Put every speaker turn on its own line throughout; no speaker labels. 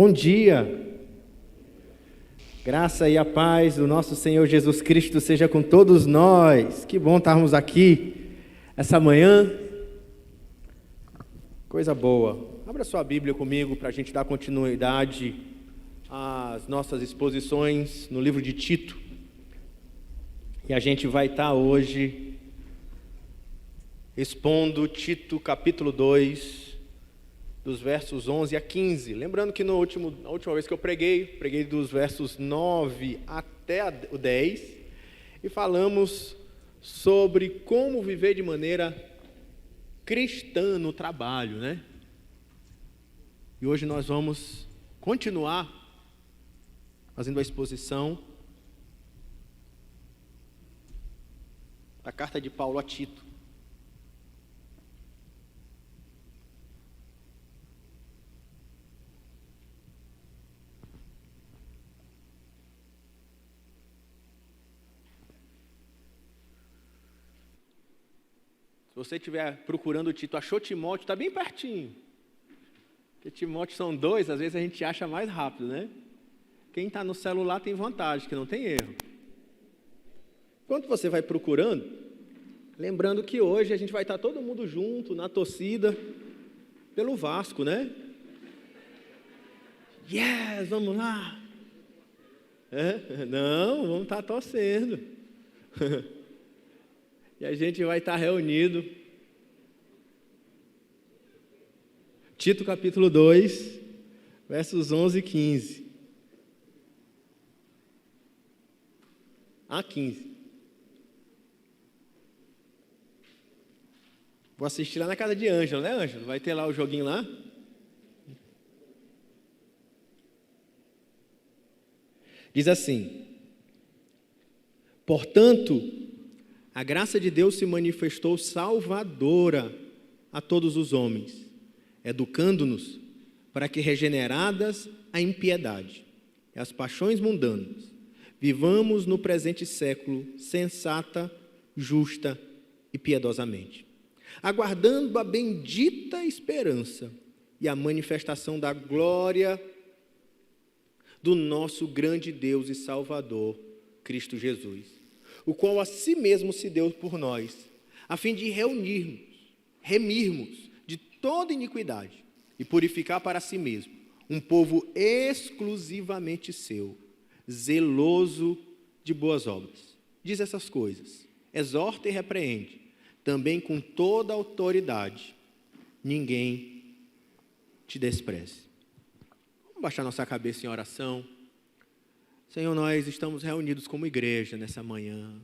Bom dia, graça e a paz do nosso Senhor Jesus Cristo seja com todos nós. Que bom estarmos aqui essa manhã, coisa boa. Abra sua Bíblia comigo para a gente dar continuidade às nossas exposições no livro de Tito. E a gente vai estar hoje expondo Tito capítulo 2, dos versos 11 a 15. Lembrando que na última vez que eu preguei dos versos 9 até o 10, e falamos sobre como viver de maneira cristã no trabalho, né? E hoje nós vamos continuar fazendo a exposição da carta de Paulo a Tito. Se você estiver procurando o Tito, achou Timóteo, está bem pertinho. Porque Timóteo são 2, às vezes a gente acha mais rápido, né? Quem está no celular tem vantagem, que não tem erro. Enquanto você vai procurando, lembrando que hoje a gente vai estar todo mundo junto, na torcida, pelo Vasco, né? Yes, vamos lá! Não, vamos estar torcendo. E a gente vai estar reunido. Tito capítulo 2, versos 11 e 15. A 15. Vou assistir lá na casa de Ângelo, né, Ângelo? Vai ter lá o joguinho lá? Diz assim: portanto, a graça de Deus se manifestou salvadora a todos os homens, educando-nos para que, regeneradas a impiedade e as paixões mundanas, vivamos no presente século sensata, justa e piedosamente, aguardando a bendita esperança e a manifestação da glória do nosso grande Deus e Salvador, Cristo Jesus, o qual a si mesmo se deu por nós, a fim de remirmos de toda iniquidade e purificar para si mesmo um povo exclusivamente seu, zeloso de boas obras. Diz essas coisas, exorta e repreende, também com toda a autoridade. Ninguém te despreze. Vamos baixar nossa cabeça em oração. Senhor, nós estamos reunidos como igreja nessa manhã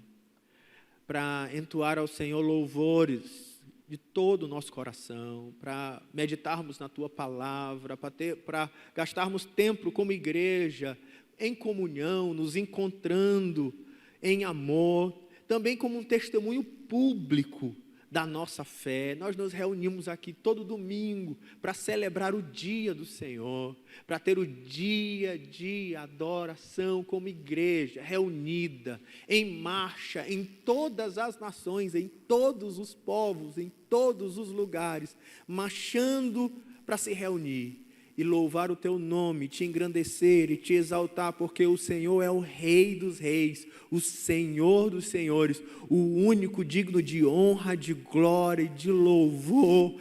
para entoar ao Senhor louvores de todo o nosso coração, para meditarmos na Tua Palavra, para gastarmos tempo como igreja, em comunhão, nos encontrando em amor, também como um testemunho público da nossa fé. Nós nos reunimos aqui todo domingo para celebrar o dia do Senhor, para ter o dia de adoração como igreja, reunida, em marcha, em todas as nações, em todos os povos, em todos os lugares, marchando para se reunir e louvar o Teu nome, te engrandecer e te exaltar, porque o Senhor é o Rei dos reis, o Senhor dos senhores, o único digno de honra, de glória e de louvor,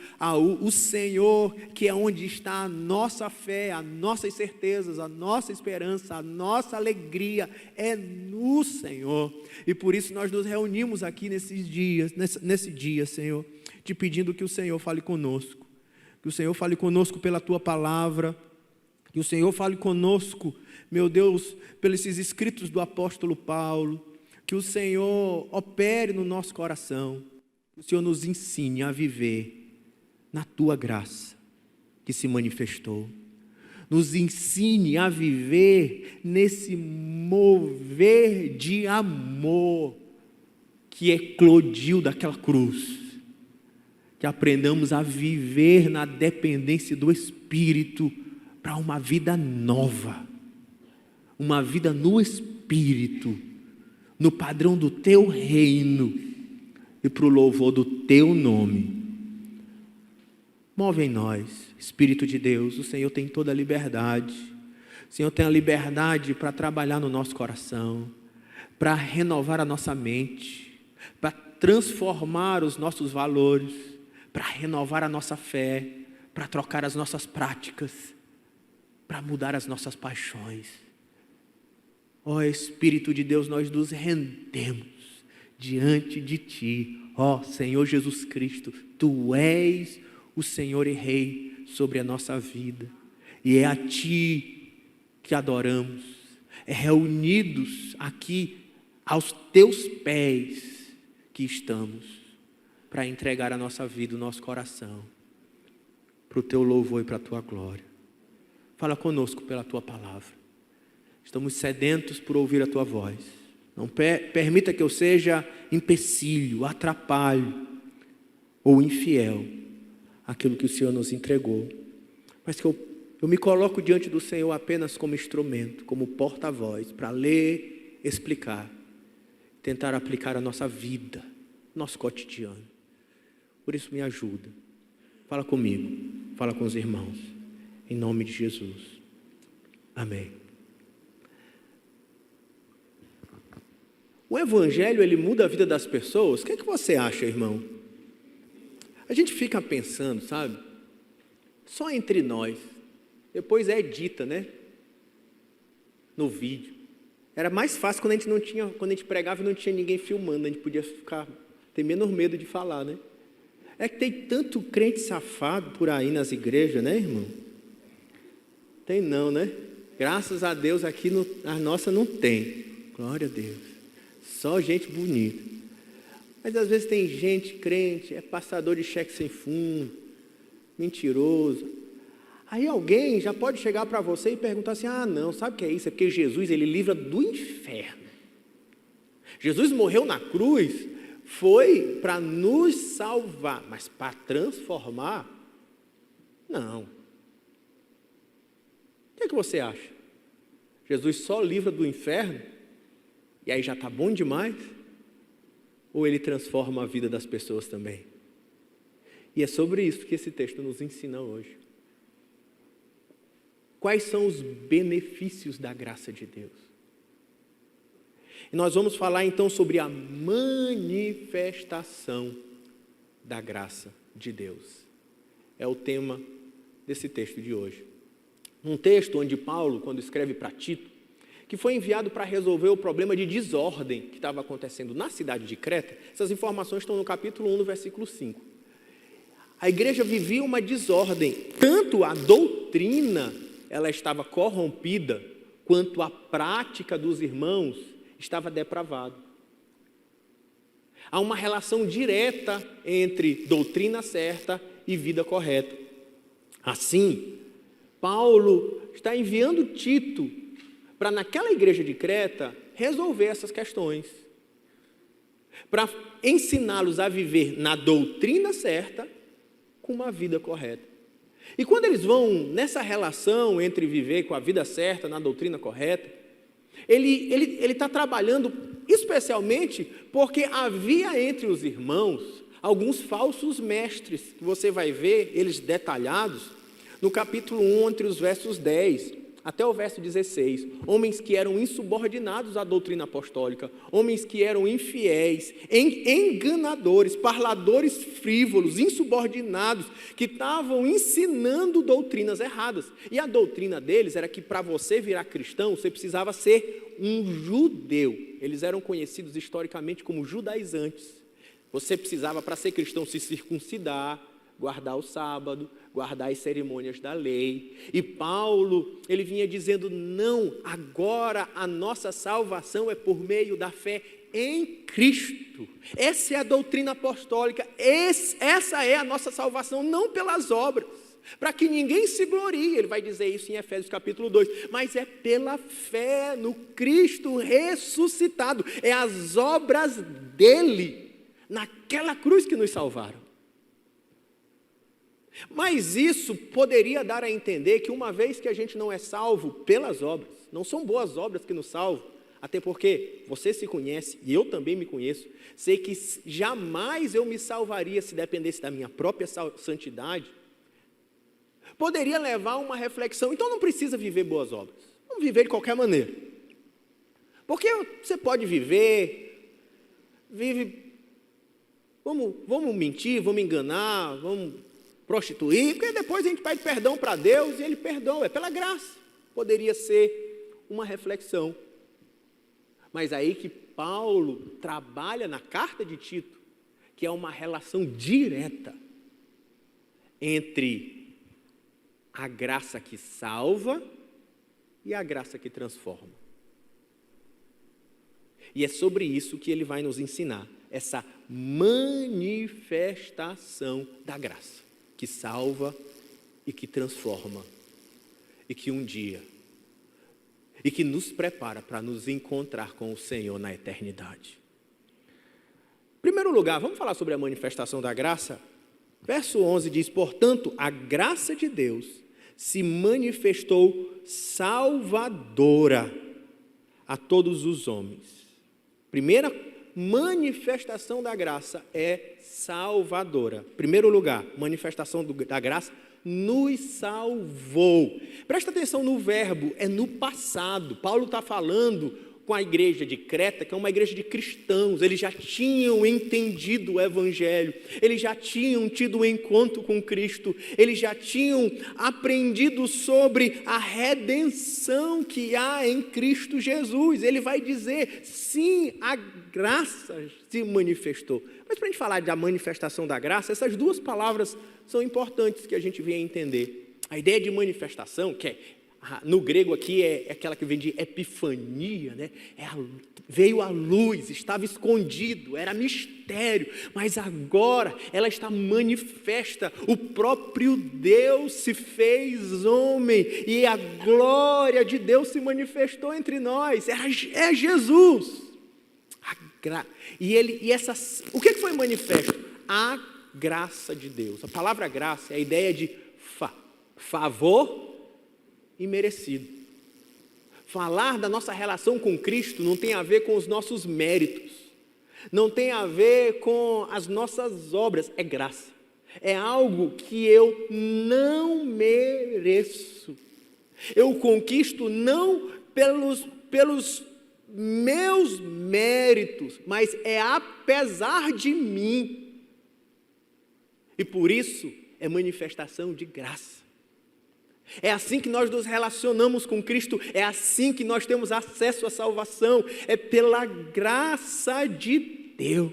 o Senhor que é onde está a nossa fé, as nossas certezas, a nossa esperança, a nossa alegria é no Senhor. E por isso nós nos reunimos aqui nesses dias, nesse dia, Senhor, te pedindo que o Senhor fale conosco. Que o Senhor fale conosco pela Tua Palavra, que o Senhor fale conosco, meu Deus, pelos escritos do apóstolo Paulo, que o Senhor opere no nosso coração, que o Senhor nos ensine a viver na Tua graça que se manifestou, nos ensine a viver nesse mover de amor que eclodiu daquela cruz, que aprendamos a viver na dependência do Espírito para uma vida nova, uma vida no Espírito, no padrão do Teu reino e para o louvor do Teu nome. Move em nós, Espírito de Deus, o Senhor tem toda a liberdade O Senhor tem a liberdade para trabalhar no nosso coração, para renovar a nossa mente, para transformar os nossos valores, para renovar a nossa fé, para trocar as nossas práticas, para mudar as nossas paixões. Ó Espírito de Deus, nós nos rendemos diante de Ti. Ó Senhor Jesus Cristo, Tu és o Senhor e Rei sobre a nossa vida. E é a Ti que adoramos, é reunidos aqui aos Teus pés que estamos para entregar a nossa vida, o nosso coração, para o Teu louvor e para a Tua glória. Fala conosco pela Tua palavra. Estamos sedentos por ouvir a Tua voz. Não permita que eu seja empecilho, atrapalho ou infiel àquilo que o Senhor nos entregou, mas que eu me coloco diante do Senhor apenas como instrumento, como porta-voz, para ler, explicar, tentar aplicar a nossa vida, nosso cotidiano. Por isso me ajuda. Fala comigo, fala com os irmãos, em nome de Jesus. Amém. O Evangelho, ele muda a vida das pessoas? O que é que você acha, irmão? A gente fica pensando, sabe? Só entre nós. Depois é dita, né? No vídeo. Era mais fácil quando a gente pregava e não tinha ninguém filmando. A gente podia ter menos medo de falar, né? É que tem tanto crente safado por aí nas igrejas, né, irmão? Tem não, né? Graças a Deus aqui a nossa não tem. Glória a Deus. Só gente bonita. Mas às vezes tem gente crente, é passador de cheque sem fundo, mentiroso. Aí alguém já pode chegar para você e perguntar assim: ah não, sabe o que é isso? É porque Jesus, ele livra do inferno. Jesus morreu na cruz, foi para nos salvar, mas para transformar, não. O que você acha? Jesus só livra do inferno? E aí já está bom demais? Ou ele transforma a vida das pessoas também? E é sobre isso que esse texto nos ensina hoje. Quais são os benefícios da graça de Deus? E nós vamos falar então sobre a manifestação da graça de Deus. É o tema desse texto de hoje. Um texto onde Paulo, quando escreve para Tito, que foi enviado para resolver o problema de desordem que estava acontecendo na cidade de Creta. Essas informações estão no capítulo 1, no versículo 5. A igreja vivia uma desordem, tanto a doutrina ela estava corrompida, quanto a prática dos irmãos estava depravada. Há uma relação direta entre doutrina certa e vida correta. Assim, Paulo está enviando Tito para naquela igreja de Creta resolver essas questões, para ensiná-los a viver na doutrina certa com uma vida correta. E quando eles vão nessa relação entre viver com a vida certa na doutrina correta, ele está trabalhando especialmente porque havia entre os irmãos alguns falsos mestres, que você vai ver eles detalhados no capítulo 1, entre os versos 10 até o verso 16, homens que eram insubordinados à doutrina apostólica, homens que eram infiéis, enganadores, parladores frívolos, insubordinados, que estavam ensinando doutrinas erradas. E a doutrina deles era que para você virar cristão, você precisava ser um judeu. Eles eram conhecidos historicamente como judaizantes. Você precisava, para ser cristão, se circuncidar, guardar o sábado, guardar as cerimônias da lei. E Paulo, ele vinha dizendo: não, agora a nossa salvação é por meio da fé em Cristo. Essa é a doutrina apostólica, essa é a nossa salvação, não pelas obras, para que ninguém se glorie. Ele vai dizer isso em Efésios capítulo 2, mas é pela fé no Cristo ressuscitado, é as obras dele, naquela cruz, que nos salvaram. Mas isso poderia dar a entender que uma vez que a gente não é salvo pelas obras, não são boas obras que nos salvam, até porque você se conhece e eu também me conheço, sei que jamais eu me salvaria se dependesse da minha própria santidade, poderia levar a uma reflexão: então não precisa viver boas obras. Vamos viver de qualquer maneira. Porque você pode viver, vamos mentir, vamos enganar, vamos prostituir, porque depois a gente pede perdão para Deus e Ele perdoa, é pela graça. Poderia ser uma reflexão. Mas aí que Paulo trabalha na carta de Tito, que é uma relação direta entre a graça que salva e a graça que transforma. E é sobre isso que ele vai nos ensinar, essa manifestação da graça, que salva e que transforma, e que um dia, e que nos prepara para nos encontrar com o Senhor na eternidade. Em primeiro lugar, vamos falar sobre a manifestação da graça? Verso 11 diz, portanto, a graça de Deus se manifestou salvadora a todos os homens. Primeira manifestação da graça é salvadora. Primeiro lugar, manifestação da graça nos salvou. Presta atenção no verbo, é no passado. Paulo está falando com a igreja de Creta, que é uma igreja de cristãos. Eles já tinham entendido o evangelho, eles já tinham tido um encontro com Cristo, eles já tinham aprendido sobre a redenção que há em Cristo Jesus. Ele vai dizer, sim, a graça se manifestou. Mas para a gente falar da manifestação da graça, essas duas palavras são importantes que a gente venha entender. A ideia de manifestação, que é, no grego aqui é aquela que vem de epifania, né? Veio a luz, estava escondido, era mistério, mas agora ela está manifesta. O próprio Deus se fez homem e a glória de Deus se manifestou entre nós. É Jesus. O que foi manifesto? A graça de Deus. A palavra graça é a ideia de favor imerecido. Falar da nossa relação com Cristo não tem a ver com os nossos méritos, não tem a ver com as nossas obras, é graça. É algo que eu não mereço. Eu conquisto não pelos meus méritos, mas é apesar de mim. E por isso é manifestação de graça. É assim que nós nos relacionamos com Cristo, é assim que nós temos acesso à salvação, é pela graça de Deus.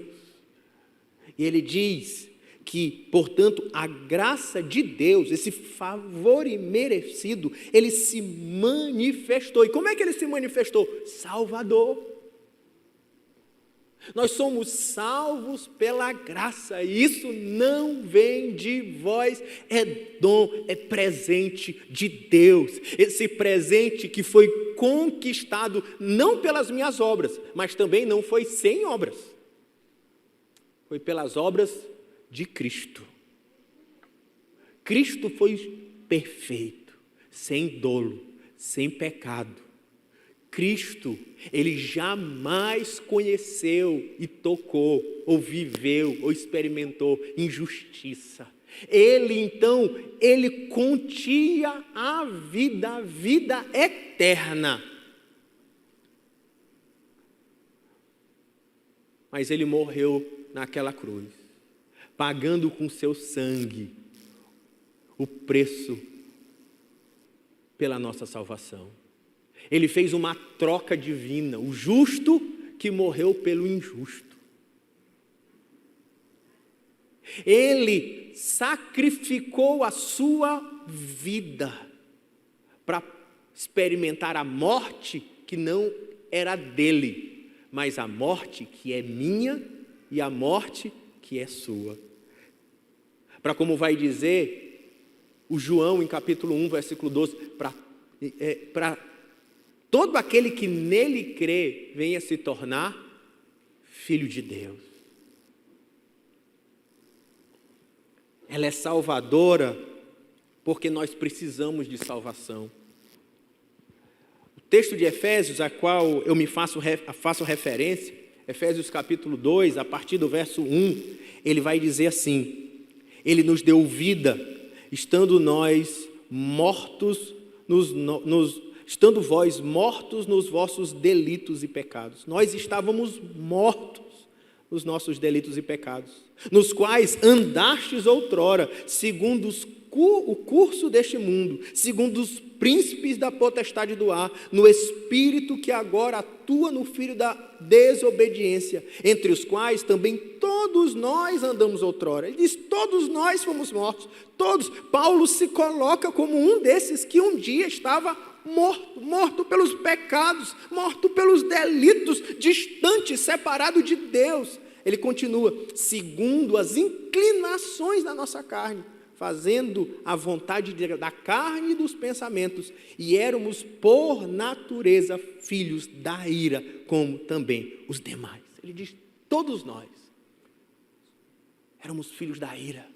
E ele diz que, portanto, a graça de Deus, esse favor imerecido, ele se manifestou. E como é que ele se manifestou? Salvador. Nós somos salvos pela graça, e isso não vem de vós, é dom, é presente de Deus. Esse presente que foi conquistado não pelas minhas obras, mas também não foi sem obras. Foi pelas obras de Cristo. Cristo foi perfeito, sem dolo, sem pecado. Cristo, ele jamais conheceu e tocou, ou viveu, ou experimentou injustiça. Ele continha a vida eterna. Mas ele morreu naquela cruz, pagando com seu sangue o preço pela nossa salvação. Ele fez uma troca divina, o justo que morreu pelo injusto. Ele sacrificou a sua vida para experimentar a morte que não era dele, mas a morte que é minha e a morte que é sua. Para, como vai dizer o João em capítulo 1, versículo 12, para todo aquele que nele crê venha se tornar filho de Deus. Ela é salvadora porque nós precisamos de salvação. O texto de Efésios, a qual eu me faço referência, Efésios capítulo 2, a partir do verso 1, ele vai dizer assim: ele nos deu vida, estando nós mortos estando vós mortos nos vossos delitos e pecados. Nós estávamos mortos nos nossos delitos e pecados, nos quais andastes outrora, segundo o curso deste mundo, segundo os príncipes da potestade do ar, no espírito que agora atua no filho da desobediência, entre os quais também todos nós andamos outrora. Ele diz, todos nós fomos mortos, todos. Paulo se coloca como um desses que um dia estava morto pelos pecados, morto pelos delitos, distante, separado de Deus. Ele continua, segundo as inclinações da nossa carne, fazendo a vontade da carne e dos pensamentos, e éramos por natureza filhos da ira, como também os demais. Ele diz, todos nós éramos filhos da ira,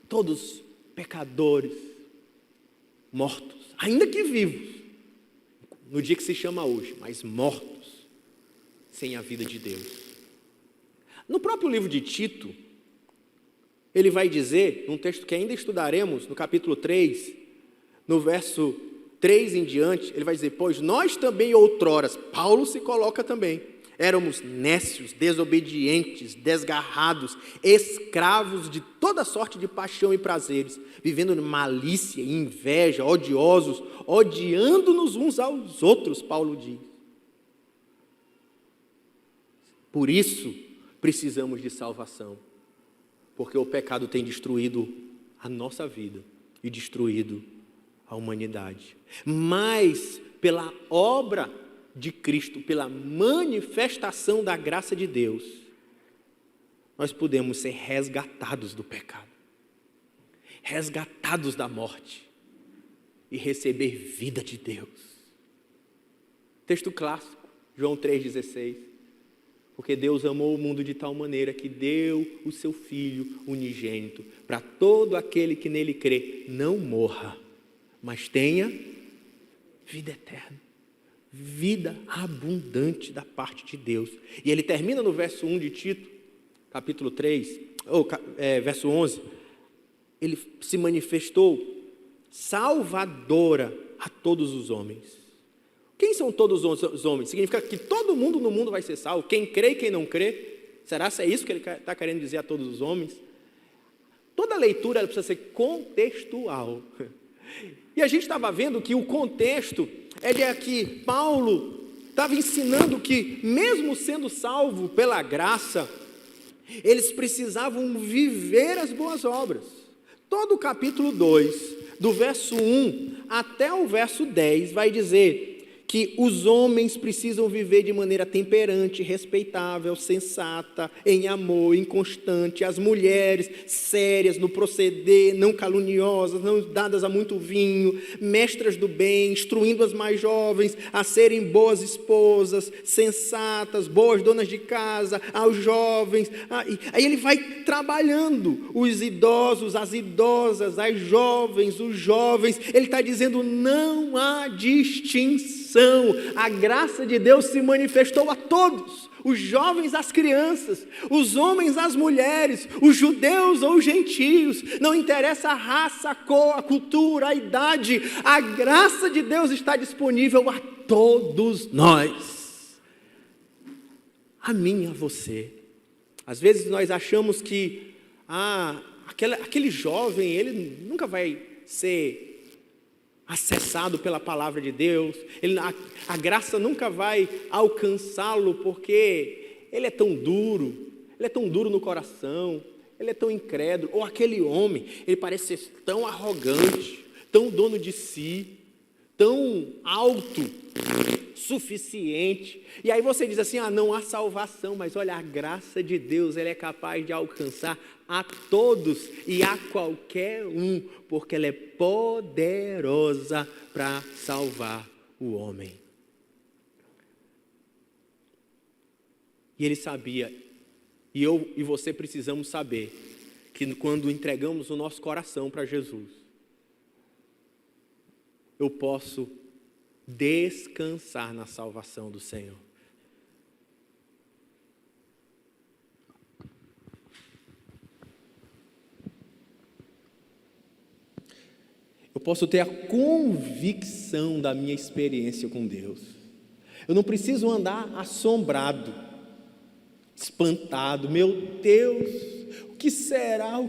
todos pecadores, mortos, ainda que vivos, no dia que se chama hoje, mas mortos, sem a vida de Deus. No próprio livro de Tito, ele vai dizer, num texto que ainda estudaremos, no capítulo 3, no verso 3 em diante, ele vai dizer, pois nós também outroras, Paulo se coloca também, éramos nécios, desobedientes, desgarrados, escravos de toda sorte de paixão e prazeres, vivendo em malícia e inveja, odiosos, odiando-nos uns aos outros, Paulo diz. Por isso, precisamos de salvação, porque o pecado tem destruído a nossa vida e destruído a humanidade. Mas pela obra de Cristo, pela manifestação da graça de Deus, nós podemos ser resgatados do pecado, resgatados da morte e receber vida de Deus. Texto clássico, João 3,16. Porque Deus amou o mundo de tal maneira que deu o seu Filho unigênito, para todo aquele que nele crê, não morra, mas tenha vida eterna, vida abundante da parte de Deus. E ele termina no verso 1 de Tito, capítulo 3, verso 11, ele se manifestou salvadora a todos os homens. Quem são todos os homens? Significa que todo mundo no mundo vai ser salvo, quem crê e quem não crê. Será que é isso que ele está querendo dizer a todos os homens? Toda leitura ela precisa ser contextual. E a gente estava vendo que o contexto é de que Paulo estava ensinando que, mesmo sendo salvo pela graça, eles precisavam viver as boas obras. Todo o capítulo 2, do verso 1 até o verso 10, vai dizer que os homens precisam viver de maneira temperante, respeitável, sensata, em amor, inconstante, as mulheres sérias no proceder, não caluniosas, não dadas a muito vinho, mestras do bem, instruindo as mais jovens a serem boas esposas, sensatas, boas donas de casa, aos jovens. Aí ele vai trabalhando os idosos, as idosas, as jovens, os jovens. Ele está dizendo, não há distinção. A graça de Deus se manifestou a todos, os jovens às crianças, os homens às mulheres, os judeus ou os gentios, não interessa a raça, a cor, a cultura, a idade, a graça de Deus está disponível a todos nós, a mim e a você. Às vezes nós achamos que aquele jovem, ele nunca vai ser acessado pela palavra de Deus, a graça nunca vai alcançá-lo porque ele é tão duro no coração, ele é tão incrédulo. Ou aquele homem, ele parece ser tão arrogante, tão dono de si, tão autossuficiente. E aí você diz assim, não há salvação, mas olha, a graça de Deus, ela é capaz de alcançar a todos e a qualquer um, porque ela é poderosa para salvar o homem. E ele sabia, e eu e você precisamos saber, que quando entregamos o nosso coração para Jesus, eu posso descansar na salvação do Senhor. Eu Eu posso ter a convicção da minha experiência com Deus. Eu não preciso andar assombrado, espantado. Meu Deus, o que será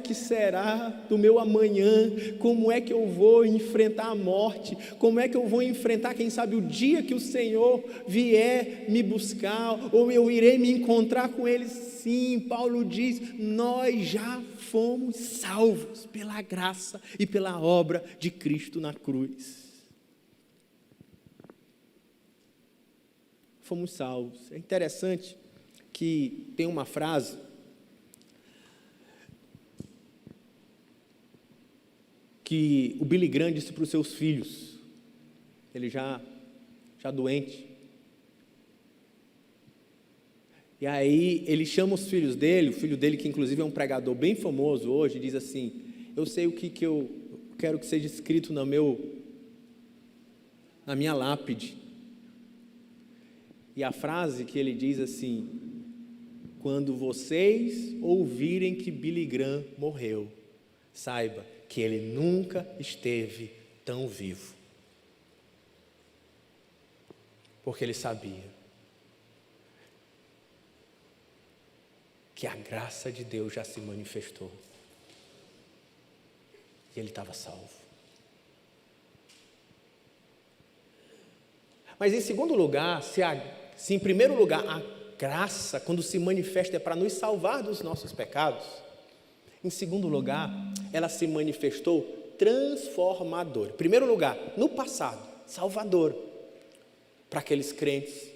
do meu amanhã? Como é que eu vou enfrentar a morte? Como é que eu vou enfrentar, quem sabe, o dia que o Senhor vier me buscar? Ou eu irei me encontrar com Ele? Sim, Paulo diz, nós já fomos salvos pela graça e pela obra de Cristo na cruz. Fomos salvos. É interessante que tem uma frase que o Billy Graham disse para os seus filhos, ele já doente. E aí ele chama os filhos dele, o filho dele que inclusive é um pregador bem famoso hoje, diz assim, eu sei o que eu quero que seja escrito na minha lápide. E a frase que ele diz assim, quando vocês ouvirem que Billy Graham morreu, saiba que ele nunca esteve tão vivo. Porque ele sabia que a graça de Deus já se manifestou. E ele estava salvo. Mas em segundo lugar, se em primeiro lugar a graça, quando se manifesta, é para nos salvar dos nossos pecados, em segundo lugar, ela se manifestou transformadora. Em primeiro lugar, no passado, salvador para aqueles crentes,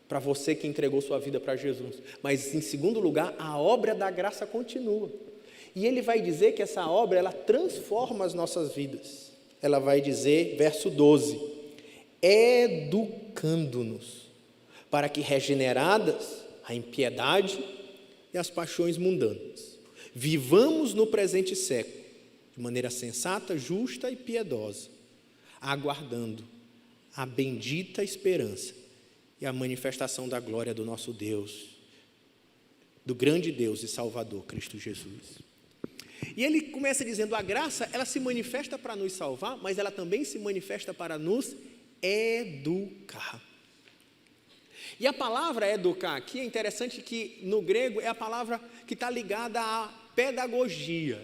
para você que entregou sua vida para Jesus. Mas em segundo lugar, a obra da graça continua. E ele vai dizer que essa obra, ela transforma as nossas vidas. Ela vai dizer, verso 12, educando-nos, para que regeneradas a impiedade e as paixões mundanas, vivamos no presente século, de maneira sensata, justa e piedosa, aguardando a bendita esperança e a manifestação da glória do nosso Deus, do grande Deus e Salvador, Cristo Jesus. E ele começa dizendo, a graça, ela se manifesta para nos salvar, mas ela também se manifesta para nos educar. E a palavra educar aqui, é interessante que no grego é a palavra que está ligada à pedagogia,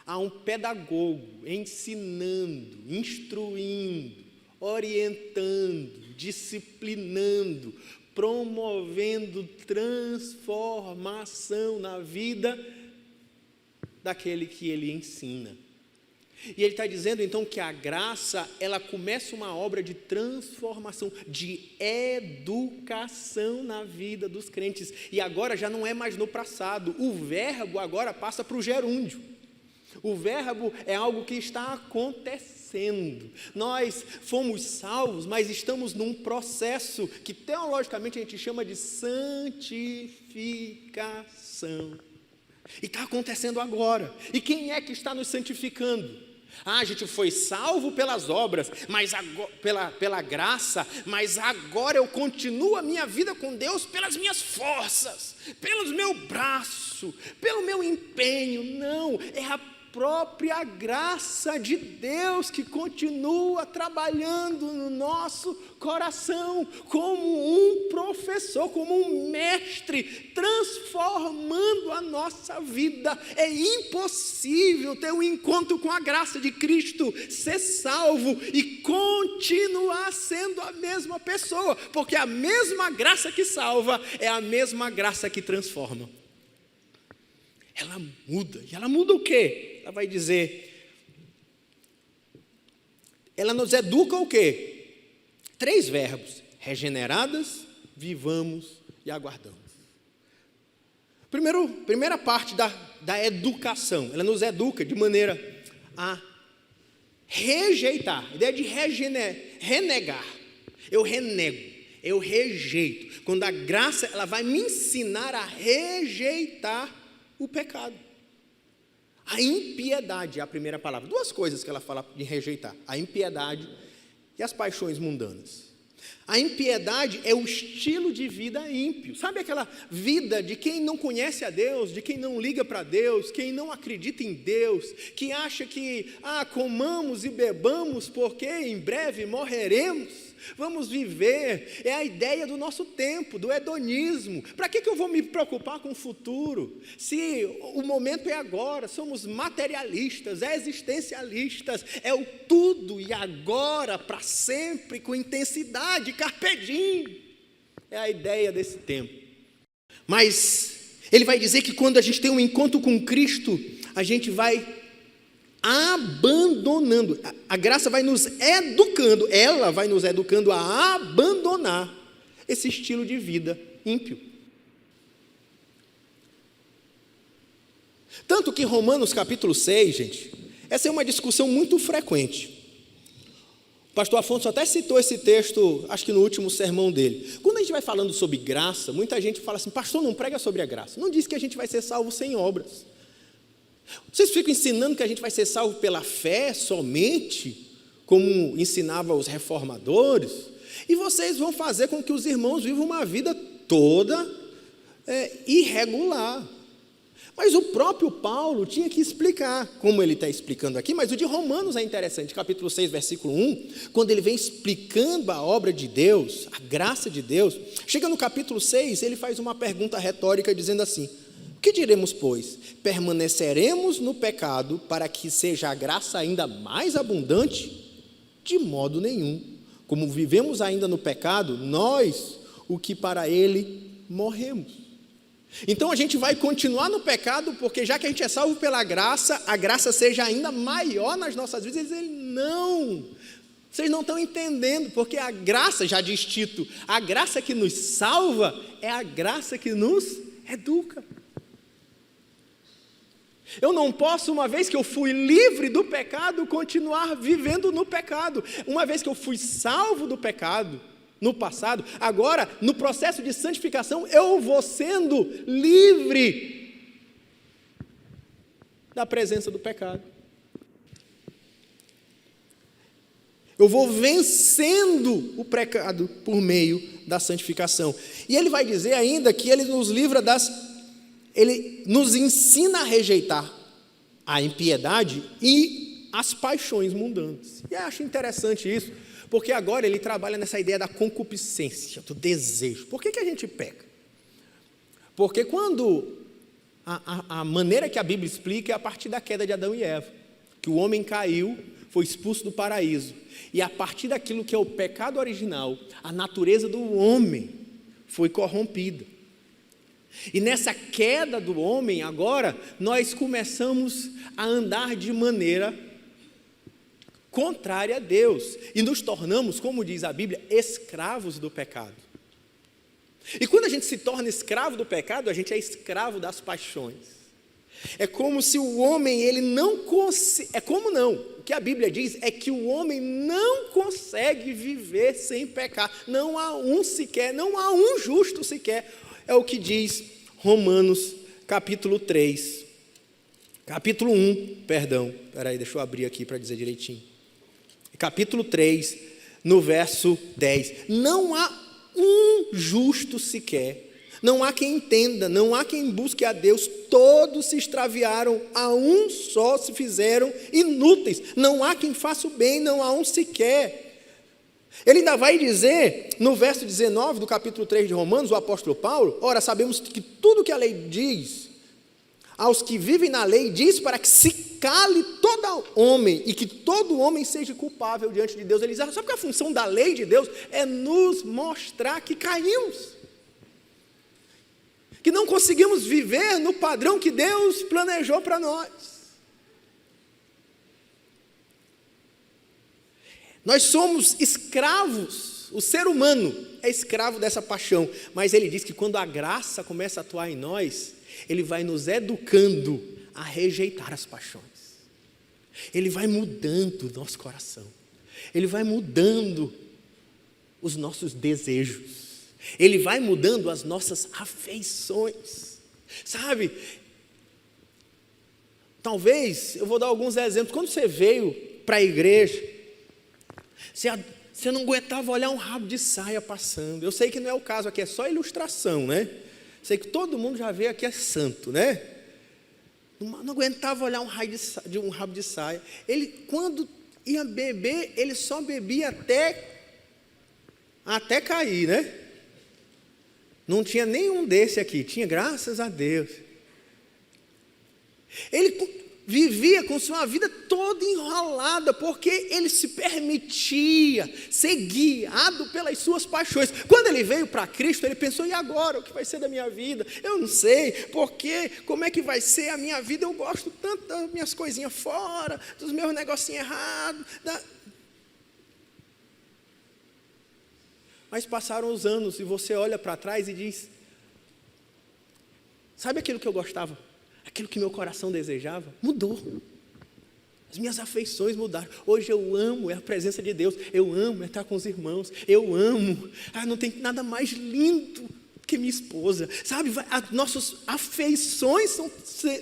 a um pedagogo, ensinando, instruindo, orientando, disciplinando, promovendo transformação na vida daquele que ele ensina. E ele está dizendo então que a graça, ela começa uma obra de transformação, de educação na vida dos crentes. E agora já não é mais no passado, o verbo agora passa para o gerúndio. O verbo é algo que está acontecendo. Nós fomos salvos, mas estamos num processo que teologicamente a gente chama de santificação. E está acontecendo agora. E quem é que está nos santificando? A gente foi salvo pelas obras, mas agora, pela graça, mas agora eu continuo a minha vida com Deus pelas minhas forças, pelo meu braço, pelo meu empenho. Não, é a própria graça de Deus que continua trabalhando no nosso coração, como um professor, como um mestre, transformando a nossa vida. É impossível ter um encontro com a graça de Cristo, ser salvo e continuar sendo a mesma pessoa, porque a mesma graça que salva é a mesma graça que transforma. Ela muda. E ela muda o quê? Ela vai dizer, ela nos educa o quê? 3 verbos, regeneradas, vivamos e aguardamos. Primeira parte da educação, ela nos educa de maneira a rejeitar, a ideia de renegar, eu renego, eu rejeito. Quando a graça, ela vai me ensinar a rejeitar o pecado. A impiedade é a primeira palavra. 2 coisas que ela fala de rejeitar: a impiedade e as paixões mundanas. A impiedade é o estilo de vida ímpio. Sabe aquela vida de quem não conhece a Deus, de quem não liga para Deus, quem não acredita em Deus, que acha que, comamos e bebamos porque em breve morreremos. Vamos viver, é a ideia do nosso tempo, do hedonismo. Para que eu vou me preocupar com o futuro? Se o momento é agora, somos materialistas, existencialistas, é o tudo e agora, para sempre, com intensidade, carpe diem. É a ideia desse tempo. Mas ele vai dizer que quando a gente tem um encontro com Cristo, a gente vai abandonando, a graça vai nos educando, ela vai nos educando a abandonar esse estilo de vida ímpio. Tanto que Romanos capítulo 6, gente, essa é uma discussão muito frequente. O pastor Afonso até citou esse texto, acho que no último sermão dele. Quando a gente vai falando sobre graça, muita gente fala assim, pastor, não prega sobre a graça, não diz que a gente vai ser salvo sem obras. Vocês ficam ensinando que a gente vai ser salvo pela fé somente, como ensinava os reformadores, e vocês vão fazer com que os irmãos vivam uma vida toda irregular. Mas o próprio Paulo tinha que explicar, como ele está explicando aqui, mas o de Romanos é interessante, capítulo 6, versículo 1, quando ele vem explicando a obra de Deus, a graça de Deus, chega no capítulo 6, ele faz uma pergunta retórica dizendo assim, o que diremos, pois? Permaneceremos no pecado para que seja a graça ainda mais abundante? De modo nenhum. Como vivemos ainda no pecado, nós, o que para ele morremos. Então a gente vai continuar no pecado, porque já que a gente é salvo pela graça, a graça seja ainda maior nas nossas vidas. Ele não. Vocês não estão entendendo, porque a graça, já diz Tito, a graça que nos salva é a graça que nos educa. Eu não posso, uma vez que eu fui livre do pecado, continuar vivendo no pecado. Uma vez que eu fui salvo do pecado no passado, agora, no processo de santificação, eu vou sendo livre da presença do pecado. Eu vou vencendo o pecado por meio da santificação. E ele vai dizer ainda que ele nos livra ele nos ensina a rejeitar a impiedade e as paixões mundanas. E eu acho interessante isso, porque agora ele trabalha nessa ideia da concupiscência, do desejo. Por que a gente peca? Porque quando a maneira que a Bíblia explica é a partir da queda de Adão e Eva, que o homem caiu, foi expulso do paraíso, e a partir daquilo que é o pecado original, a natureza do homem foi corrompida. E nessa queda do homem, agora, nós começamos a andar de maneira contrária a Deus. E nos tornamos, como diz a Bíblia, escravos do pecado. E quando a gente se torna escravo do pecado, a gente é escravo das paixões. É como se o homem, ele não consegue... O que a Bíblia diz é que o homem não consegue viver sem pecar. Não há um sequer, não há um justo sequer. É o que diz Romanos capítulo 3, capítulo 1, perdão, deixa eu abrir aqui para dizer direitinho, capítulo 3, no verso 10, não há um justo sequer, não há quem entenda, não há quem busque a Deus, todos se extraviaram, a um só se fizeram inúteis, não há quem faça o bem, não há um sequer. Ele ainda vai dizer, no verso 19 do capítulo 3 de Romanos, o apóstolo Paulo, ora, sabemos que tudo que a lei diz, aos que vivem na lei, diz para que se cale todo homem, e que todo homem seja culpável diante de Deus. Ele diz, sabe que a função da lei de Deus é nos mostrar que caímos, que não conseguimos viver no padrão que Deus planejou para nós. Nós somos escravos, o ser humano é escravo dessa paixão, mas ele diz que quando a graça começa a atuar em nós, ele vai nos educando a rejeitar as paixões. Ele vai mudando o nosso coração, ele vai mudando os nossos desejos, ele vai mudando as nossas afeições, sabe? Talvez, eu vou dar alguns exemplos, quando você veio para a igreja, Você não aguentava olhar um rabo de saia passando. Eu sei que não é o caso aqui, é só ilustração, né? Sei que todo mundo já vê aqui é santo, né? Não aguentava olhar um rabo de saia. Ele, quando ia beber, ele só bebia até cair, né? Não tinha nenhum desse aqui, tinha, graças a Deus. Ele vivia com sua vida toda enrolada, porque ele se permitia ser guiado pelas suas paixões. Quando ele veio para Cristo, ele pensou, e agora, o que vai ser da minha vida? Eu não sei, porque, como é que vai ser a minha vida? Eu gosto tanto das minhas coisinhas fora, dos meus negocinhos errados. Mas passaram os anos, e você olha para trás e diz, sabe aquilo que eu gostava? Aquilo que meu coração desejava, mudou. As minhas afeições mudaram. Hoje eu amo a presença de Deus. Eu amo estar com os irmãos. Eu amo. Não tem nada mais lindo que minha esposa. Sabe, as nossas afeições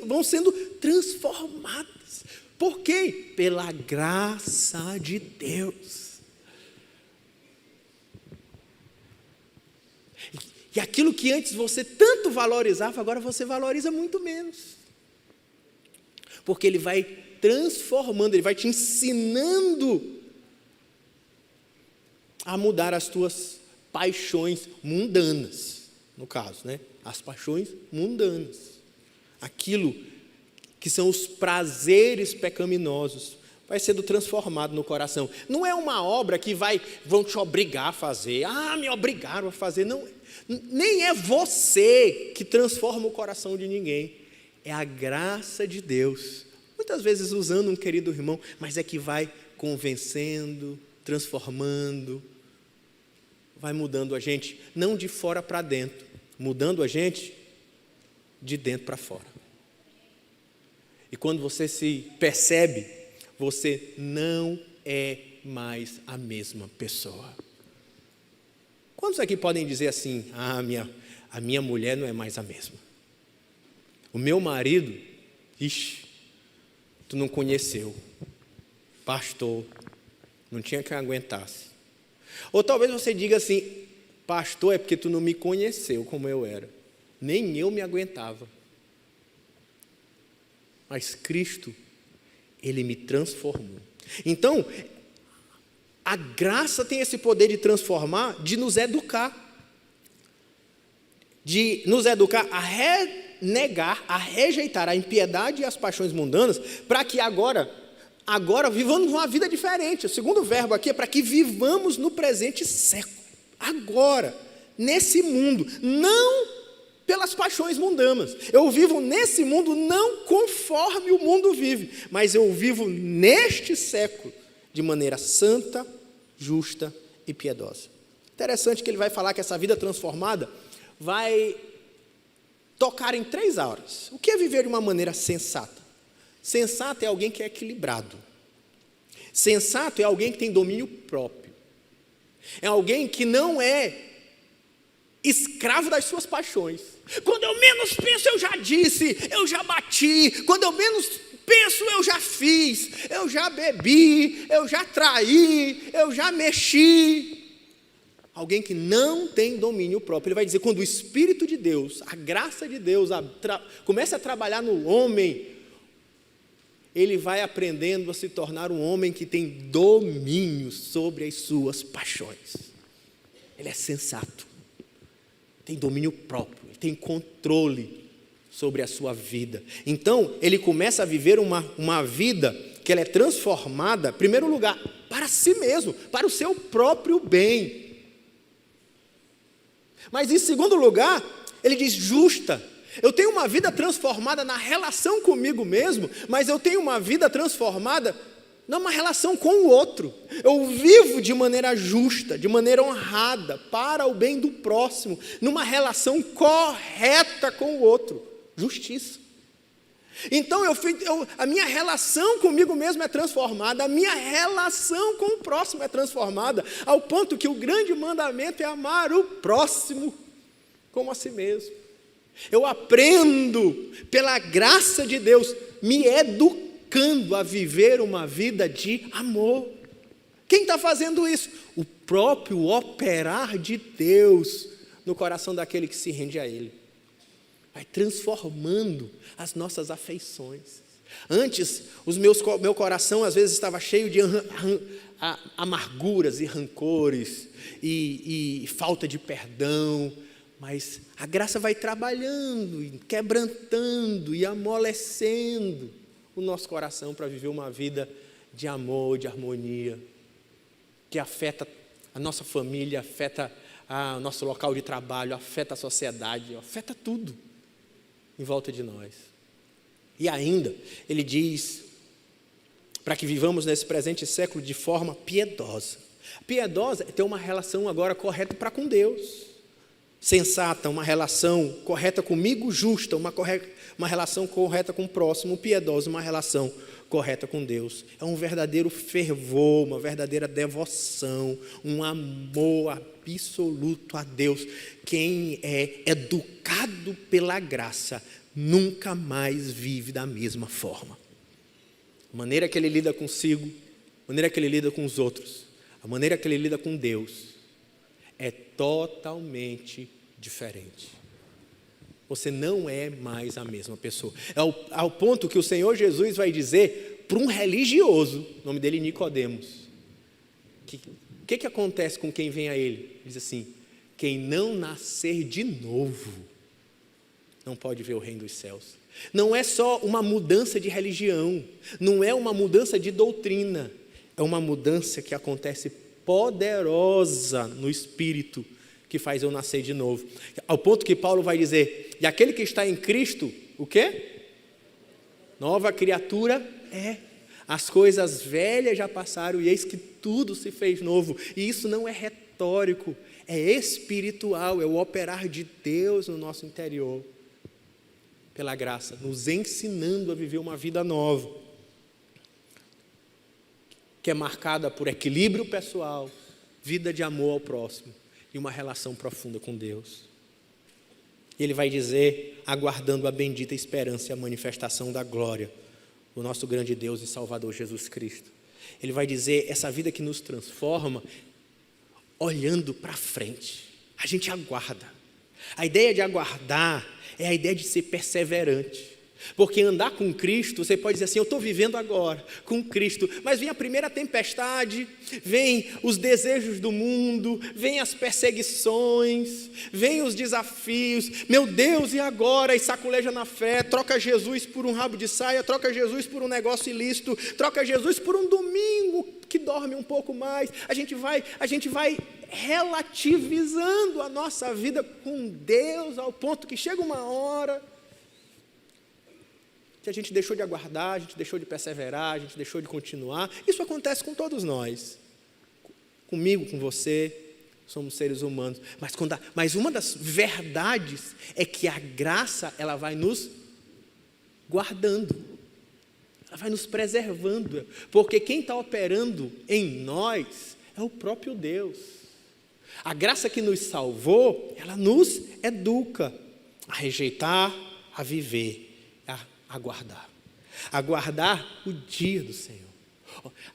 vão sendo transformadas. Por quê? Pela graça de Deus. E aquilo que antes você tanto valorizava, agora você valoriza muito menos. Porque Ele vai transformando, Ele vai te ensinando a mudar as tuas paixões mundanas, no caso, né? As paixões mundanas. Aquilo que são os prazeres pecaminosos, vai sendo transformado no coração. Não é uma obra que vão te obrigar a fazer. Me obrigaram a fazer. Não, nem é você que transforma o coração de ninguém. É a graça de Deus. Muitas vezes usando um querido irmão, mas é que vai convencendo, transformando, vai mudando a gente, não de fora para dentro, mudando a gente de dentro para fora. E quando você se percebe, você não é mais a mesma pessoa. Quantos aqui podem dizer assim, a minha mulher não é mais a mesma? O meu marido, tu não conheceu. Pastor, não tinha quem aguentasse. Ou talvez você diga assim, pastor, é porque tu não me conheceu como eu era. Nem eu me aguentava. Mas Cristo, Ele me transformou. Então, a graça tem esse poder de transformar, de nos educar. De nos educar a renegar, a rejeitar a impiedade e as paixões mundanas, para que agora vivamos uma vida diferente. O segundo verbo aqui é para que vivamos no presente século. Agora, nesse mundo, não pelas paixões mundanas. Eu vivo nesse mundo não conforme o mundo vive, mas eu vivo neste século de maneira santa, justa e piedosa. Interessante que ele vai falar que essa vida transformada vai tocar em 3 áreas. O que é viver de uma maneira sensata? Sensato é alguém que é equilibrado. Sensato é alguém que tem domínio próprio. É alguém que não é escravo das suas paixões. Quando eu menos penso, eu já disse, eu já bati. Quando eu menos penso, eu já fiz, eu já bebi, eu já traí, eu já mexi. Alguém que não tem domínio próprio. Ele vai dizer, quando o Espírito de Deus, a graça de Deus começa a trabalhar no homem, ele vai aprendendo a se tornar um homem que tem domínio sobre as suas paixões. Ele é sensato, tem domínio próprio, tem controle sobre a sua vida. Então, ele começa a viver uma vida que ela é transformada, em primeiro lugar, para si mesmo, para o seu próprio bem. Mas em segundo lugar, ele diz justa. Eu tenho uma vida transformada na relação comigo mesmo, mas eu tenho uma vida transformada numa relação com o outro. Eu vivo de maneira justa, de maneira honrada, para o bem do próximo, numa relação correta com o outro. Justiça. Então, a minha relação comigo mesmo é transformada, a minha relação com o próximo é transformada, ao ponto que o grande mandamento é amar o próximo como a si mesmo. Eu aprendo, pela graça de Deus, me educando a viver uma vida de amor. Quem está fazendo isso? O próprio operar de Deus no coração daquele que se rende a Ele. Vai transformando as nossas afeições. Antes, meu coração às vezes estava cheio de amarguras e rancores e falta de perdão, mas a graça vai trabalhando, quebrantando e amolecendo o nosso coração para viver uma vida de amor, de harmonia, que afeta a nossa família, afeta o nosso local de trabalho, afeta a sociedade, afeta tudo em volta de nós. E ainda, ele diz, para que vivamos nesse presente século de forma piedosa. Piedosa é ter uma relação agora correta para com Deus. Sensata, uma relação correta comigo, justa, uma relação correta com o próximo, piedosa, uma relação correta com Deus. É um verdadeiro fervor, uma verdadeira devoção, um amor absoluto a Deus. Quem é educado pela graça nunca mais vive da mesma forma. A maneira que ele lida consigo, a maneira que ele lida com os outros, a maneira que ele lida com Deus é totalmente diferente. Você não é mais a mesma pessoa. Ao ponto que o Senhor Jesus vai dizer para um religioso, o nome dele é Nicodemos, o que acontece com quem vem a ele? Ele diz assim: quem não nascer de novo não pode ver o reino dos céus. Não é só uma mudança de religião, não é uma mudança de doutrina, é uma mudança que acontece poderosa no Espírito, que faz eu nascer de novo. Ao ponto que Paulo vai dizer: e aquele que está em Cristo, o quê? Nova criatura é. As coisas velhas já passaram e eis que tudo se fez novo. E isso não é retórico, é espiritual, é o operar de Deus no nosso interior. Pela graça, nos ensinando a viver uma vida nova, que é marcada por equilíbrio pessoal, vida de amor ao próximo e uma relação profunda com Deus. Ele vai dizer, aguardando a bendita esperança e a manifestação da glória do nosso grande Deus e Salvador Jesus Cristo. Ele vai dizer, essa vida que nos transforma, olhando para frente. A gente aguarda. A ideia de aguardar é a ideia de ser perseverante. Porque andar com Cristo, você pode dizer assim, eu estou vivendo agora com Cristo, mas vem a primeira tempestade, vem os desejos do mundo, vem as perseguições, vem os desafios, meu Deus, e agora? E saculeja na fé, troca Jesus por um rabo de saia, troca Jesus por um negócio ilícito, troca Jesus por um domingo que dorme um pouco mais. A gente vai relativizando a nossa vida com Deus, ao ponto que chega uma hora que a gente deixou de aguardar, a gente deixou de perseverar, a gente deixou de continuar. Isso acontece com todos nós. Comigo, com você, somos seres humanos. Mas uma das verdades é que a graça, ela vai nos guardando. Ela vai nos preservando. Porque quem está operando em nós é o próprio Deus. A graça que nos salvou, ela nos educa a rejeitar, a viver, aguardar o dia do Senhor.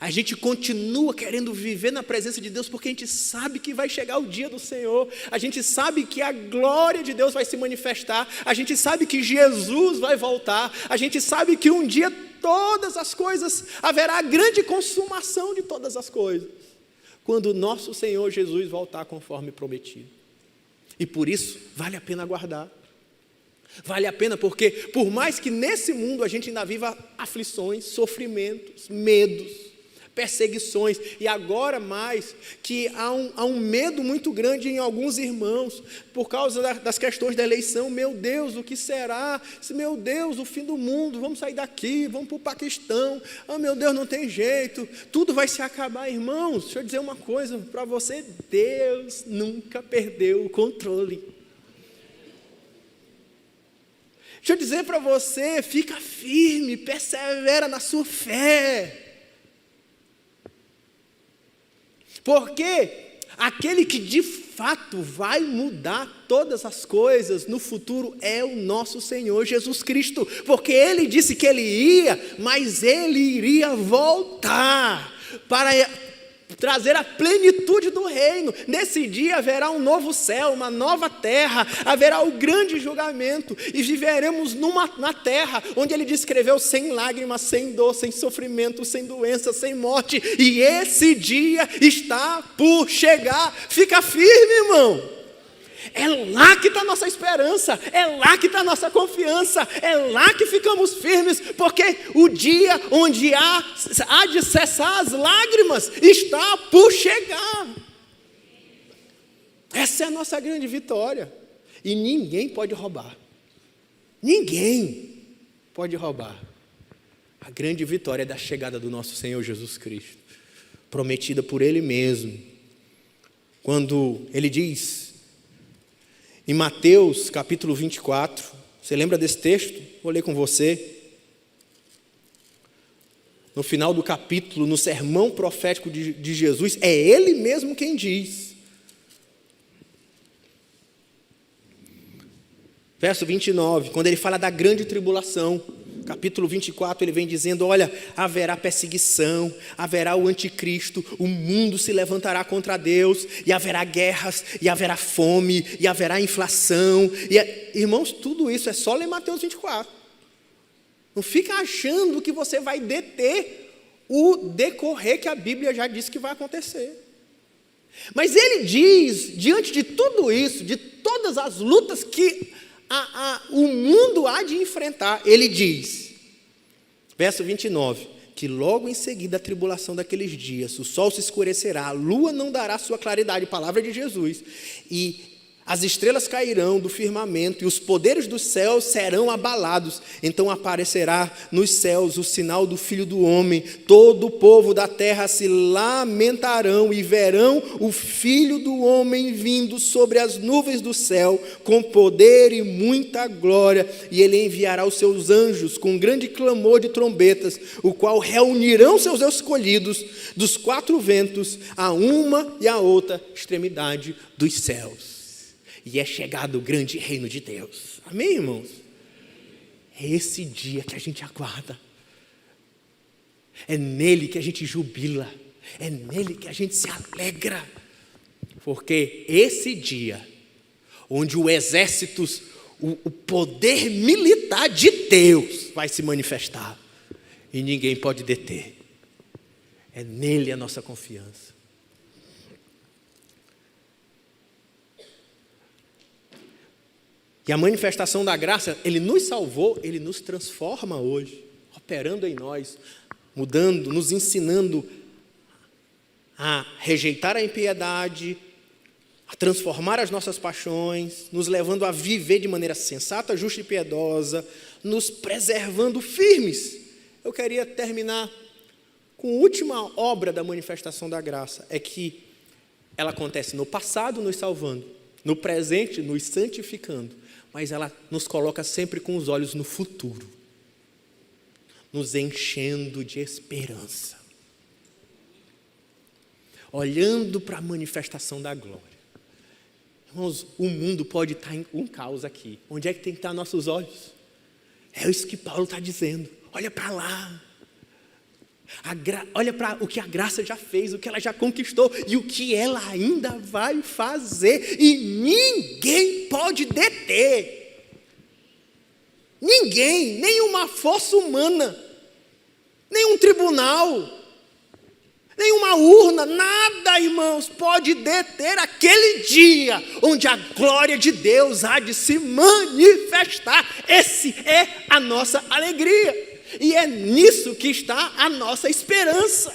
A gente continua querendo viver na presença de Deus porque a gente sabe que vai chegar o dia do Senhor, a gente sabe que a glória de Deus vai se manifestar, a gente sabe que Jesus vai voltar, a gente sabe que um dia todas as coisas, haverá a grande consumação de todas as coisas, quando o nosso Senhor Jesus voltar conforme prometido. E por isso vale a pena aguardar. Vale a pena porque, por mais que nesse mundo a gente ainda viva aflições, sofrimentos, medos, perseguições, e agora mais que há um medo muito grande em alguns irmãos, por causa das questões da eleição. Meu Deus, o que será? Meu Deus, o fim do mundo, vamos sair daqui, vamos para o Paquistão, meu Deus, não tem jeito, tudo vai se acabar. Irmãos, deixa eu dizer uma coisa para você, Deus nunca perdeu o controle. Deixa eu dizer para você, fica firme, persevera na sua fé. Porque aquele que de fato vai mudar todas as coisas no futuro é o nosso Senhor Jesus Cristo. Porque Ele disse que Ele ia, mas Ele iria voltar para trazer a plenitude do reino. Nesse dia haverá um novo céu, uma nova terra, haverá o grande julgamento, e viveremos na terra onde ele descreveu sem lágrimas, sem dor, sem sofrimento, sem doença, sem morte, e esse dia está por chegar. Fica firme, irmão. É lá que está a nossa esperança, é lá que está a nossa confiança, é lá que ficamos firmes, porque o dia onde há de cessar as lágrimas está por chegar. Essa é a nossa grande vitória, e ninguém pode roubar, ninguém pode roubar a grande vitória da chegada do nosso Senhor Jesus Cristo, prometida por Ele mesmo, quando Ele diz, em Mateus capítulo 24, você lembra desse texto? Vou ler com você. No final do capítulo, no sermão profético de Jesus, é Ele mesmo quem diz. Verso 29, quando Ele fala da grande tribulação, capítulo 24, ele vem dizendo, olha, haverá perseguição, haverá o anticristo, o mundo se levantará contra Deus, e haverá guerras, e haverá fome, e haverá inflação, irmãos, tudo isso é só ler Mateus 24, não fica achando que você vai deter o decorrer que a Bíblia já disse que vai acontecer, mas ele diz, diante de tudo isso, de todas as lutas que o mundo há de enfrentar, ele diz, verso 29, que logo em seguida a tribulação daqueles dias, o sol se escurecerá, a lua não dará sua claridade, palavra de Jesus, e as estrelas cairão do firmamento, e os poderes dos céus serão abalados. Então aparecerá nos céus o sinal do Filho do Homem, todo o povo da terra se lamentarão e verão o Filho do Homem vindo sobre as nuvens do céu, com poder e muita glória, e ele enviará os seus anjos com grande clamor de trombetas, o qual reunirão seus escolhidos dos quatro ventos, a uma e a outra extremidade dos céus. E é chegado o grande reino de Deus. Amém, irmãos? É esse dia que a gente aguarda. É nele que a gente jubila. É nele que a gente se alegra. Porque esse dia, onde o exército, o poder militar de Deus vai se manifestar. E ninguém pode deter. É nele a nossa confiança. E a manifestação da graça, Ele nos salvou, Ele nos transforma hoje, operando em nós, mudando, nos ensinando a rejeitar a impiedade, a transformar as nossas paixões, nos levando a viver de maneira sensata, justa e piedosa, nos preservando firmes. Eu queria terminar com a última obra da manifestação da graça, é que ela acontece no passado nos salvando, no presente nos santificando, mas ela nos coloca sempre com os olhos no futuro, nos enchendo de esperança, olhando para a manifestação da glória. Irmãos, o mundo pode estar em um caos aqui. Onde é que tem que estar nossos olhos? É isso que Paulo está dizendo. Olha para lá. Olha para o que a graça já fez, o que ela já conquistou e o que ela ainda vai fazer, e ninguém pode deter, ninguém, nenhuma força humana, nenhum tribunal, nenhuma urna, nada, irmãos, pode deter aquele dia onde a glória de Deus há de se manifestar. Esse é a nossa alegria. E é nisso que está a nossa esperança.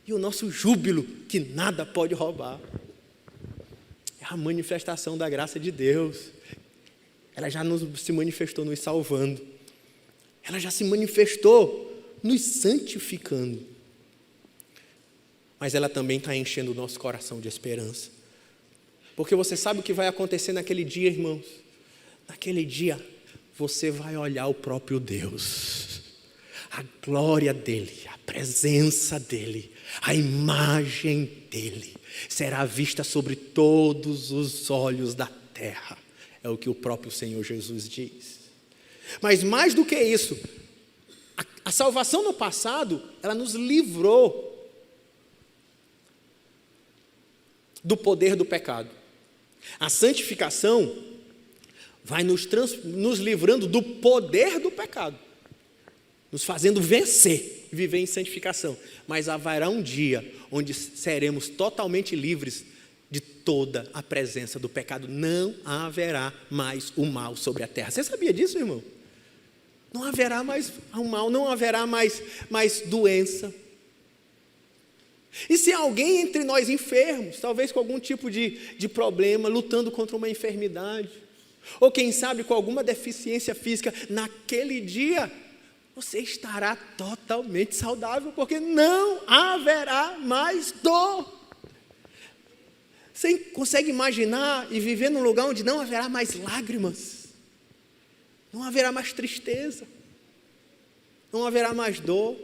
E o nosso júbilo, que nada pode roubar. É a manifestação da graça de Deus. Ela já se manifestou nos salvando. Ela já se manifestou nos santificando. Mas ela também está enchendo o nosso coração de esperança. Porque você sabe o que vai acontecer naquele dia, irmãos? Naquele dia, você vai olhar o próprio Deus, a glória dEle, a presença dEle, a imagem dEle, será vista sobre todos os olhos da terra, é o que o próprio Senhor Jesus diz. Mas mais do que isso, a salvação no passado, ela nos livrou do poder do pecado. A santificação vai nos livrando do poder do pecado, nos fazendo vencer e viver em santificação. Mas haverá um dia onde seremos totalmente livres de toda a presença do pecado. Não haverá mais o mal sobre a terra. Você sabia disso, irmão? Não haverá mais o mal, não haverá mais doença. E se alguém entre nós enfermos, talvez com algum tipo de problema, lutando contra uma enfermidade, ou quem sabe com alguma deficiência física, naquele dia você estará totalmente saudável, porque não haverá mais dor. Você consegue imaginar e viver num lugar onde não haverá mais lágrimas, não haverá mais tristeza, não haverá mais dor,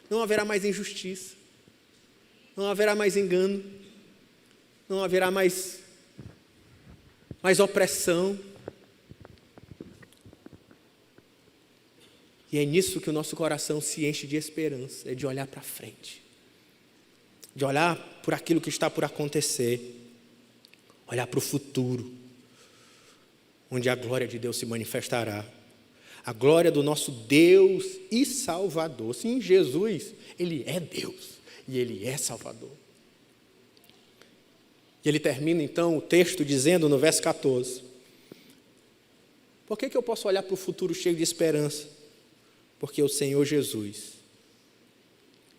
não haverá mais injustiça, não haverá mais engano, não haverá mais opressão. E é nisso que o nosso coração se enche de esperança, é de olhar para frente, de olhar por aquilo que está por acontecer, olhar para o futuro, onde a glória de Deus se manifestará, a glória do nosso Deus e Salvador. Sim, Jesus, Ele é Deus e Ele é Salvador. E ele termina então o texto dizendo no verso 14, por que eu posso olhar para o futuro cheio de esperança? Porque o Senhor Jesus,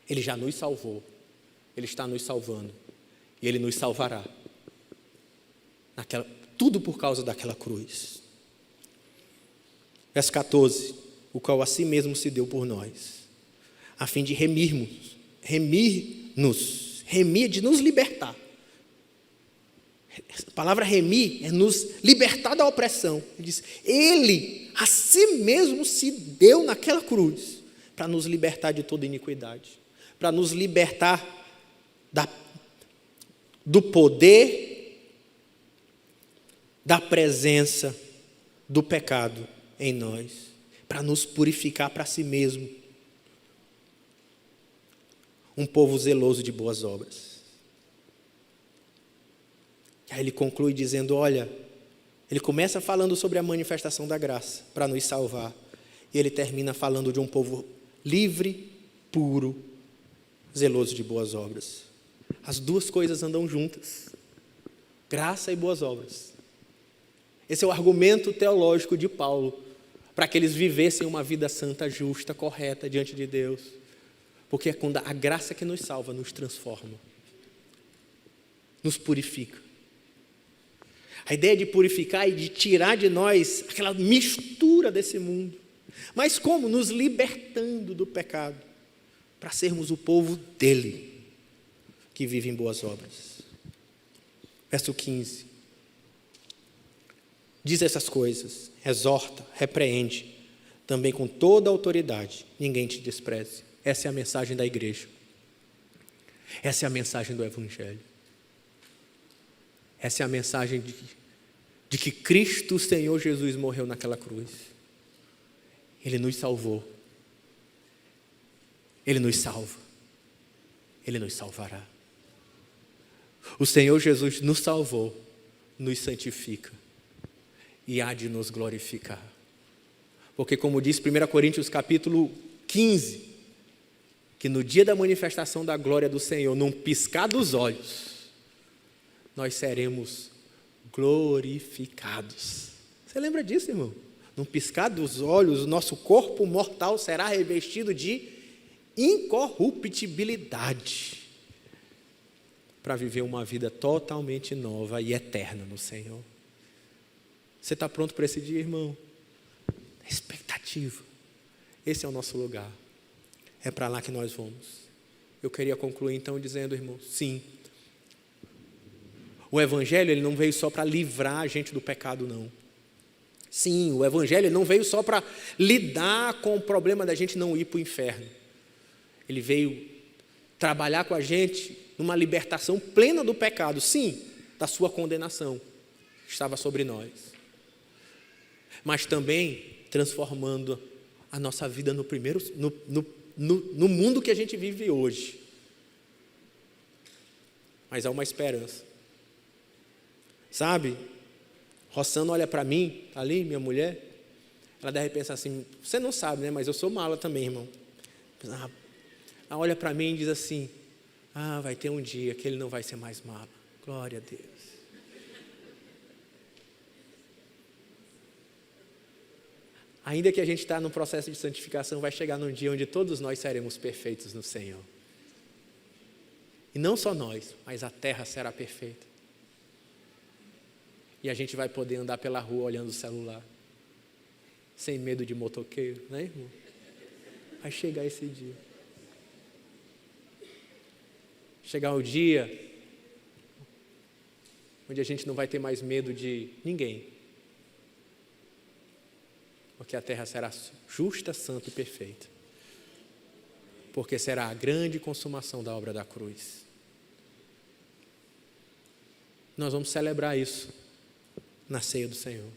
Ele já nos salvou, Ele está nos salvando, e Ele nos salvará, tudo por causa daquela cruz. Verso 14, o qual a si mesmo se deu por nós, a fim de remir, de nos libertar. A palavra remir é nos libertar da opressão. Ele diz, Ele a si mesmo se deu naquela cruz para nos libertar de toda iniquidade, para nos libertar do poder, da presença do pecado em nós, para nos purificar para si mesmo, um povo zeloso de boas obras. Aí ele conclui dizendo, olha, ele começa falando sobre a manifestação da graça para nos salvar, e ele termina falando de um povo livre, puro, zeloso de boas obras. As duas coisas andam juntas, graça e boas obras. Esse é o argumento teológico de Paulo, para que eles vivessem uma vida santa, justa, correta diante de Deus, porque é quando a graça que nos salva nos transforma, nos purifica. A ideia de purificar e de tirar de nós aquela mistura desse mundo. Mas como? Nos libertando do pecado, para sermos o povo dele, que vive em boas obras. Verso 15. Diz essas coisas, exorta, repreende, também com toda a autoridade, ninguém te despreze. Essa é a mensagem da igreja. Essa é a mensagem do Evangelho. Essa é a mensagem de que Cristo, o Senhor Jesus, morreu naquela cruz. Ele nos salvou. Ele nos salva. Ele nos salvará. O Senhor Jesus nos salvou, nos santifica e há de nos glorificar. Porque como diz 1 Coríntios capítulo 15, que no dia da manifestação da glória do Senhor, num piscar dos olhos, nós seremos glorificados. Você lembra disso, irmão? Num piscar dos olhos, o nosso corpo mortal será revestido de incorruptibilidade, para viver uma vida totalmente nova e eterna no Senhor. Você está pronto para esse dia, irmão? Expectativa. Esse é o nosso lugar. É para lá que nós vamos. Eu queria concluir então dizendo, irmão, sim, o Evangelho ele não veio só para livrar a gente do pecado, não. Sim, o Evangelho ele não veio só para lidar com o problema da gente não ir para o inferno. Ele veio trabalhar com a gente numa libertação plena do pecado, sim, da sua condenação, que estava sobre nós. Mas também transformando a nossa vida no mundo que a gente vive hoje. mas há uma esperança. Sabe? Rossana olha para mim, ali, minha mulher, ela deve pensar assim, você não sabe, né? Mas eu sou mala também, irmão. Ela olha para mim e diz assim, vai ter um dia que ele não vai ser mais mala. Glória a Deus. Ainda que a gente está no processo de santificação, vai chegar num dia onde todos nós seremos perfeitos no Senhor. E não só nós, mas a terra será perfeita. E a gente vai poder andar pela rua olhando o celular, sem medo de motoqueiro, né, irmão? Vai chegar esse dia. Chegar o dia onde a gente não vai ter mais medo de ninguém. Porque a terra será justa, santa e perfeita. Porque será a grande consumação da obra da cruz. Nós vamos celebrar isso na ceia do Senhor.